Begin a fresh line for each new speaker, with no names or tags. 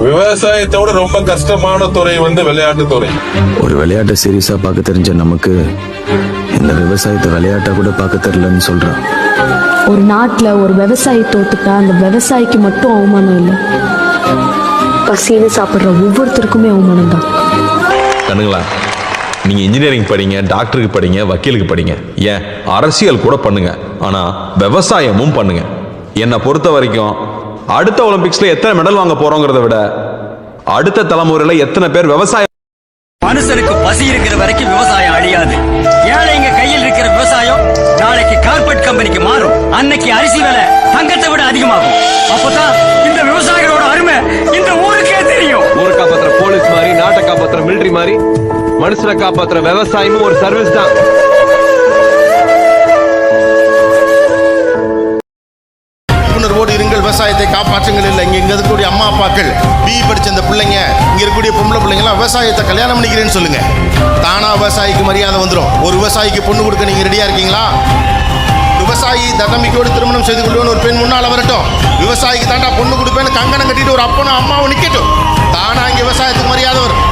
விவசாயத்தோட ரொம்ப கஷ்டமான துறை விளையாட்டு துறை.
ஒரு விளையாட்டை சீரியஸா பார்க்க தெரிஞ்ச நமக்கு இந்த விவசாயத்தை விளையாட்டா கூட பார்க்க தெரியலன்னு சொல்றான்.
ஒரு நாட்டுல ஒரு விவசாயி தோத்துட்டா அந்த விவசாயிக்கு மட்டும் அவமானம் இல்லை, பசின்னு சாப்பிடுற ஒவ்வொருத்தருக்குமே அவமானம் தான்.
கண்ணுங்களா, நீங்க இன்ஜினியரிங் படிங்க, டாக்டருக்கு படிங்க, வக்கீலுக்கு படிங்க, ஏன் அரசியல் கூட பண்ணுங்க, ஆனா விவசாயமும் பண்ணுங்க. என்னை பொறுத்த வரைக்கும் அடுத்த ஒலிம்பிக்ஸ்ல எத்தனை மெடல் வாங்க போறோங்கிறத விட அடுத்த தலைமுறையில எத்தனை பேர் விவசாயம்.
மனுஷனுக்கு பசி இருக்கிற வரைக்கும் விவசாயம் அழியாது. ஏழைங்க கையில் இருக்கிற விவசாயம் நாளைக்கு கார்பரேட் கம்பெனிக்கு மாறும். அன்னைக்கு அரிசி விலை தங்கத்தை விட அதிகமாகும். அப்பதான் இந்த விவசாயிகளோட அருமை இந்த ஊருக்கே தெரியும்.
ஊரை காப்பாத்துற போலீஸ் மாதிரி, நாட்டை காப்பாத்துற மிலிட்டரி மாதிரி, மனுஷனை காப்பாத்துற விவசாயமும் ஒரு சர்வீஸ் தான்.
இருங்கள், விவசாயத்தை காப்பாற்றுங்கள். இல்லை, இங்க இருக்கக்கூடிய அம்மா அப்பாக்கள் பிஇ படிச்ச அந்த பிள்ளைங்க, இங்க இருக்கக்கூடிய பொம்பளை பிள்ளைங்களாம் விவசாயத்தை கல்யாணம் பண்ணிக்கிறேன்னு சொல்லுங்க. தானா விவசாயிக்கு மரியாதை வந்துடும். ஒரு விவசாயிக்கு பொண்ணு கொடுக்க நீங்க ரெடியா இருக்கீங்களா? விவசாயி தன்னம்பிக்கையோடு திருமணம் செய்து கொள்வேன்னு ஒரு பெண் முன்னால வரட்டும். விவசாயிக்கு தாண்டா பொண்ணு கொடுப்பேன்னு கங்கணம் கட்டிட்டு ஒரு அப்பனும் அம்மாவும் நிக்கட்டும். தானா இங்க விவசாயத்துக்கு மரியாதை வரும்.